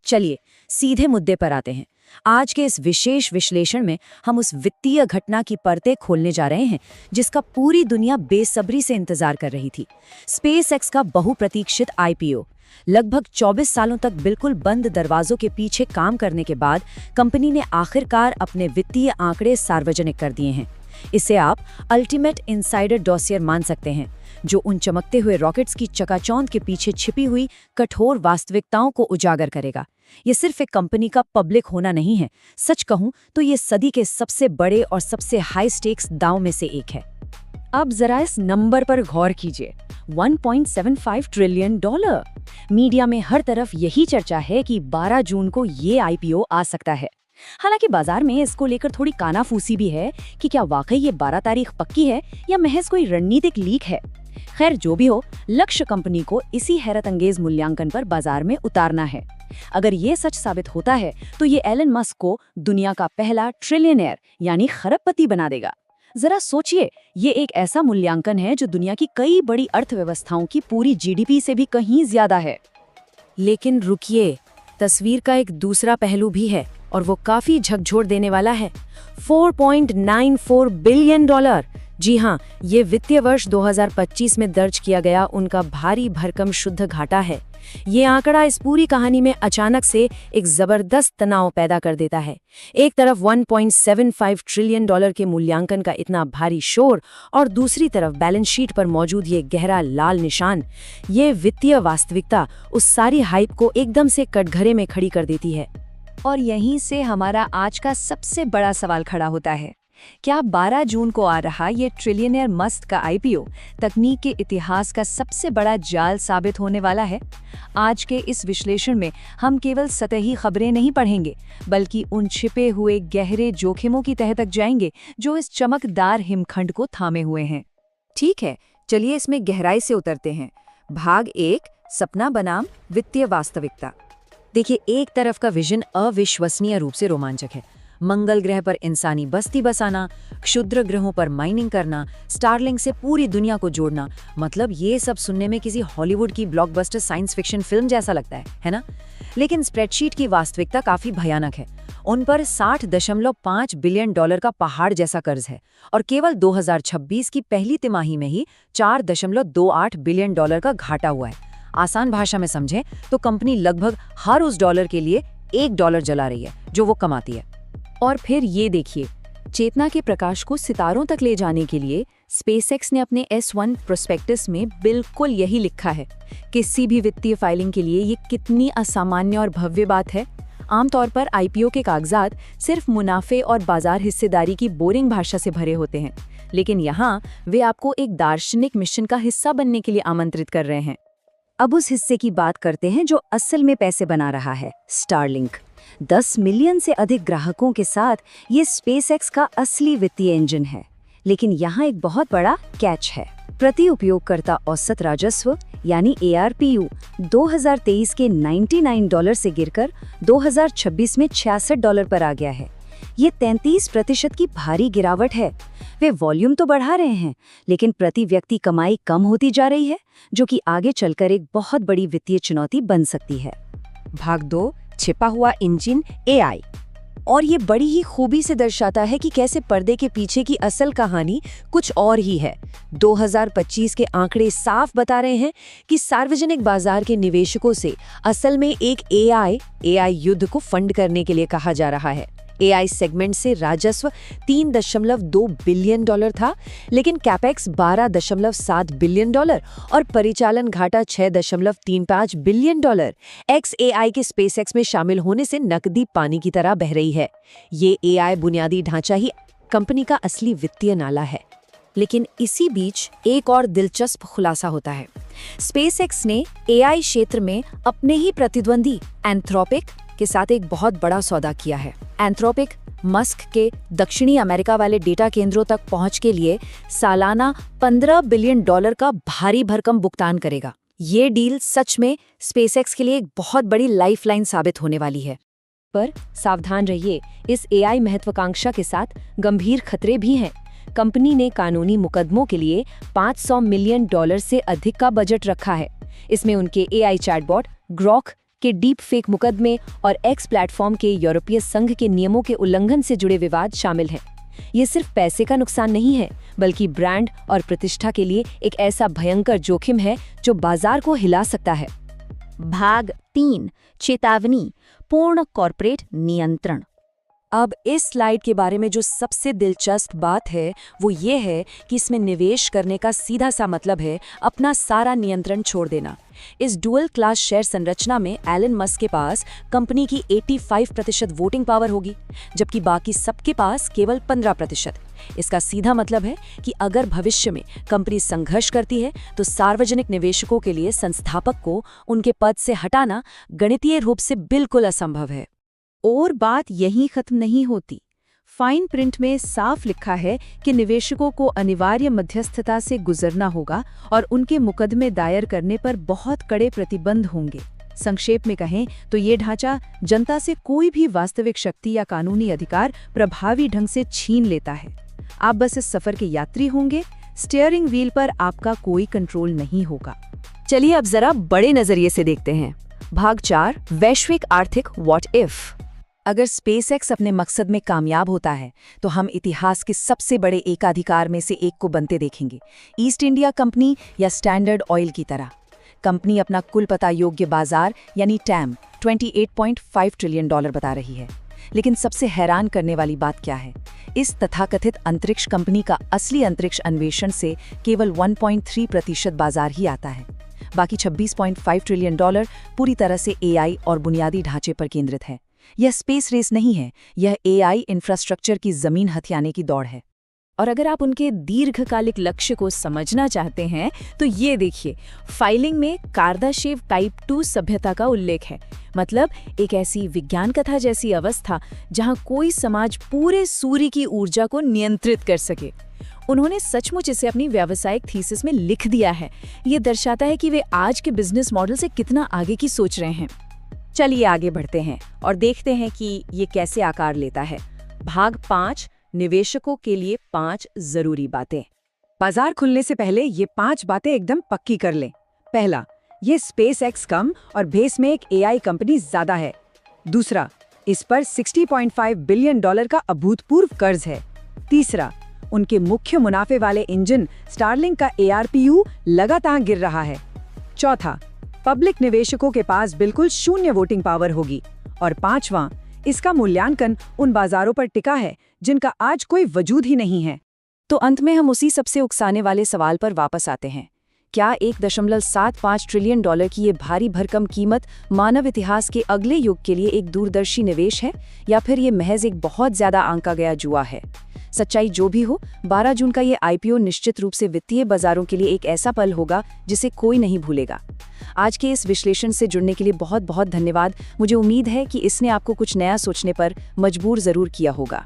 चलिए सीधे मुद्दे पर आते हैं। आज के इस विशेष विश्लेषण में हम उस वित्तीय घटना की परतें खोलने जा रहे हैं जिसका पूरी दुनिया बेसब्री से इंतजार कर रही थी। स्पेसएक्स का बहुप्रतीक्षित आईपीओ। लगभग 24 सालों तक बिल्कुल बंद दरवाजों के पीछे काम करने के बाद कंपनी ने आखिरकार अपने वित्तीय आंकड़े सार्वजनिक कर दिए हैं। इसे आप अल्टीमेट इनसाइडर डॉसियर मान सकते हैं, जो उन चमकते हुए रॉकेट्स की चकाचौंध के पीछे छिपी हुई कठोर वास्तविकताओं को उजागर करेगा। ये सिर्फ एक कंपनी का पब्लिक होना नहीं है, सच कहूं तो ये सदी के सबसे बड़े और सबसे हाई स्टेक्स दांव में से एक है। अब जरा इस नंबर पर गौर कीजिए, 1.75 ट्रिलियन डॉलर। मीडिया में हर तरफ यही चर्चा है कि 12 जून को ये आईपीओ आ सकता है। हालांकि बाजार में इसको लेकर थोड़ी कानाफूसी भी है कि क्या वाकई ये 12 तारीख पक्की है या महज कोई रणनीतिक लीक है। खैर जो भी हो, लक्ष्य कंपनी को इसी हैरत अंगेज मूल्यांकन पर बाजार में उतारना है। अगर ये सच साबित होता है तो ये एलन मस्क को दुनिया का पहला ट्रिलियनेयर यानी खरबपति बना देगा। जरा सोचिए, ये एक ऐसा मूल्यांकन है जो दुनिया की कई बड़ी अर्थव्यवस्थाओं की पूरी जीडीपी से भी कहीं ज्यादा है। लेकिन रुकिए, तस्वीर का एक दूसरा पहलू भी है और वो काफी झकझोर देने वाला है। 4.94 बिलियन डॉलर। जी हाँ, ये वित्तीय वर्ष 2025 में दर्ज किया गया उनका भारी भरकम शुद्ध घाटा है। ये आंकड़ा इस पूरी कहानी में अचानक से एक जबरदस्त तनाव पैदा कर देता है। एक तरफ 1.75 ट्रिलियन डॉलर के मूल्यांकन का इतना भारी शोर और दूसरी तरफ बैलेंस शीट पर मौजूद ये गहरा लाल निशान। ये वित्तीय वास्तविकता उस सारी हाइप को एकदम से कटघरे में खड़ी कर देती है। और यहीं से हमारा आज का सबसे बड़ा सवाल खड़ा होता है, क्या 12 जून को आ रहा ये ट्रिलियनेयर मस्क का आईपीओ तकनीक के इतिहास का सबसे बड़ा जाल साबित होने वाला है? आज के इस विश्लेषण में हम केवल सतही खबरें नहीं पढ़ेंगे, बल्कि उन छिपे हुए गहरे जोखिमों की तह तक जाएंगे जो इस चमकदार हिमखंड को थामे हुए हैं। ठीक है, चलिए इसमें गहराई से उतरते हैं। भाग 1, सपना बनाम वित्तीय वास्तविकता। देखिए, एक तरफ का विजन अविश्वसनीय रूप से रोमांचक है। मंगल ग्रह पर इंसानी बस्ती बसाना, क्षुद्र ग्रहों पर माइनिंग करना, स्टारलिंक से पूरी दुनिया को जोड़ना, मतलब ये सब सुनने में किसी हॉलीवुड की ब्लॉकबस्टर साइंस फिक्शन फिल्म जैसा लगता है ना? लेकिन स्प्रेडशीट की वास्तविकता काफी भयानक है। उन पर 60.5 बिलियन डॉलर का पहाड़ जैसा कर्ज है और केवल 2026 की पहली तिमाही में ही 4.28 बिलियन डॉलर का घाटा हुआ है। आसान भाषा में समझें तो कंपनी लगभग हर उस डॉलर के लिए $1 जला रही है जो वो कमाती है। और फिर ये देखिए, चेतना के प्रकाश को सितारों तक ले जाने के लिए स्पेसएक्स ने अपने S1 प्रोस्पेक्टस में बिल्कुल यही लिखा है। किसी भी वित्तीय फाइलिंग के लिए ये कितनी असामान्य और भव्य बात है। आमतौर पर आईपीओ के कागजात सिर्फ मुनाफे और बाजार हिस्सेदारी की बोरिंग भाषा से भरे होते हैं, लेकिन यहाँ वे आपको एक दार्शनिक मिशन का हिस्सा बनने के लिए आमंत्रित कर रहे हैं। अब उस हिस्से की बात करते हैं जो असल में पैसे बना रहा है, स्टारलिंक। 10 मिलियन से अधिक ग्राहकों के साथ ये स्पेसएक्स का असली वित्तीय इंजन है। लेकिन यहाँ एक बहुत बड़ा कैच है। प्रति उपयोगकर्ता औसत राजस्व यानी ARPU 2023 के $99 से गिरकर 2026 में $66 पर आ गया है। ये 33% की भारी गिरावट है। वे वॉल्यूम तो बढ़ा रहे हैं, लेकिन प्रति व्यक्ति कमाई कम होती जा रही है, जो कि आगे चलकर एक बहुत बड़ी वित्तीय चुनौती बन सकती है। भाग 2, छिपा हुआ इंजन AI। और ये बड़ी ही खूबी से दर्शाता है कि कैसे पर्दे के पीछे की असल कहानी कुछ और ही है। 2025 के आंकड़े साफ बता रहे हैं कि सार्वजनिक बाजार के निवेशकों से असल में एक AI युद्ध को फंड करने के लिए कहा जा रहा है। AI सेगमेंट से राजस्व $3.2 बिलियन था, लेकिन कैपेक्स $12.7 बिलियन और परिचालन घाटा $6.35 बिलियन XAI के स्पेसएक्स में शामिल होने से नकदी पानी की तरह बह रही है। ये AI बुनियादी ढांचा ही कंपनी का असली वित्तीय नाला है। लेकिन इसी बीच एक और दिलचस्प खुलासा होता है। स्पेसएक्स ने AI क्षेत्र में अपने ही प्रतिद्वंदी एंथ्रोपिक के साथ एक बहुत बड़ा सौदा किया है। एंथ्रोपिक मस्क के दक्षिणी अमेरिका वाले डेटा केंद्रों तक पहुंच के लिए सालाना $15 बिलियन का भारी भरकम भुगतान करेगा। ये डील सच में स्पेसएक्स के लिए एक बहुत बड़ी लाइफलाइन साबित होने वाली है। पर सावधान रहिए, इस AI महत्वाकांक्षा के साथ गंभीर खतरे भी हैं। कंपनी ने कानूनी मुकदमों के लिए $500 मिलियन से अधिक का बजट रखा है। इसमें उनके AI चैटबॉट ग्रॉक के डीप फेक मुकदमे और एक्स प्लेटफॉर्म के यूरोपीय संघ के नियमों के उल्लंघन से जुड़े विवाद शामिल हैं। ये सिर्फ पैसे का नुकसान नहीं है, बल्कि ब्रांड और प्रतिष्ठा के लिए एक ऐसा भयंकर जोखिम है जो बाजार को हिला सकता है। भाग 3 चेतावनी, पूर्ण कॉर्पोरेट नियंत्रण। अब इस स्लाइड के बारे में जो सबसे दिलचस्प बात है वो ये है कि इसमें निवेश करने का सीधा सा मतलब है अपना सारा नियंत्रण छोड़ देना। इस डुअल क्लास शेयर संरचना में एलन मस्क के पास कंपनी की 85% वोटिंग पावर होगी, जबकि बाकी सबके पास केवल 15%। इसका सीधा मतलब है कि अगर भविष्य में कंपनी संघर्ष करती है तो सार्वजनिक निवेशकों के लिए संस्थापक को उनके पद से हटाना गणितीय रूप से बिल्कुल असंभव है। और बात यहीं खत्म नहीं होती। फाइन प्रिंट में साफ लिखा है कि निवेशकों को अनिवार्य मध्यस्थता से गुजरना होगा और उनके मुकदमे दायर करने पर बहुत कड़े प्रतिबंध होंगे। संक्षेप में कहें तो ये ढांचा जनता से कोई भी वास्तविक शक्ति या कानूनी अधिकार प्रभावी ढंग से छीन लेता है। आप बस इस सफर के यात्री होंगे, स्टीयरिंग व्हील पर आपका कोई कंट्रोल नहीं होगा। चलिए अब जरा बड़े नजरिए से देखते हैं। भाग 4 वैश्विक आर्थिक व्हाट इफ। अगर स्पेसएक्स अपने मकसद में कामयाब होता है तो हम इतिहास के सबसे बड़े एकाधिकार में से एक को बनते देखेंगे, ईस्ट इंडिया कंपनी या स्टैंडर्ड ऑयल की तरह। कंपनी अपना कुल पता योग्य बाजार यानी टैम $28.5 ट्रिलियन बता रही है। लेकिन सबसे हैरान करने वाली बात क्या है? इस तथाकथित अंतरिक्ष कंपनी का असली अंतरिक्ष अन्वेषण से केवल 1.3% बाजार ही आता है। बाकी $26.5 ट्रिलियन पूरी तरह से एआई और बुनियादी ढांचे पर केंद्रित है। यह स्पेस रेस नहीं है, यह एआई इंफ्रास्ट्रक्चर की जमीन हथियाने की दौड़ है। और अगर आप उनके दीर्घकालिक लक्ष्य को समझना चाहते हैं तो ये देखिए, फाइलिंग में कार्दाशेव टाइप 2 सभ्यता का उल्लेख है। मतलब एक ऐसी विज्ञान कथा जैसी अवस्था जहां कोई समाज पूरे सूर्य की ऊर्जा को नियंत्रित कर सके। उन्होंने सचमुच इसे अपनी व्यावसायिक थीसिस में लिख दिया है। ये दर्शाता है कि वे आज के बिजनेस मॉडल से कितना आगे की सोच रहे हैं। चलिए आगे बढ़ते हैं और देखते हैं कि ये कैसे आकार लेता है। भाग 5 निवेशकों के लिए 5 जरूरी बातें। बाजार खुलने से पहले ये 5 बातें एकदम पक्की कर लें। पहला, ये स्पेसएक्स कम और बेस में एक एआई कंपनी ज्यादा है। दूसरा, इस पर $60.5 बिलियन का अभूतपूर्व कर्ज है। तीसरा, उनके मुख्य मुनाफे वाले इंजन स्टारलिंक का ARPU लगातार गिर रहा है। चौथा, पब्लिक निवेशकों के पास बिल्कुल शून्य वोटिंग पावर होगी। और पांचवां, इसका मूल्यांकन उन बाजारों पर टिका है जिनका आज कोई वजूद ही नहीं है। तो अंत में हम उसी सबसे उकसाने वाले सवाल पर वापस आते हैं। क्या $1.75 ट्रिलियन की ये भारी भरकम कीमत मानव इतिहास के अगले युग के लिए एक दूरदर्शी निवेश है, या फिर ये महज एक बहुत ज्यादा आंका गया जुआ है? सच्चाई जो भी हो, 12 जून का ये IPO निश्चित रूप से वित्तीय बाजारों के लिए एक ऐसा पल होगा जिसे कोई नहीं भूलेगा। आज के इस विश्लेषण से जुड़ने के लिए बहुत बहुत धन्यवाद। मुझे उम्मीद है कि इसने आपको कुछ नया सोचने पर मजबूर जरूर किया होगा।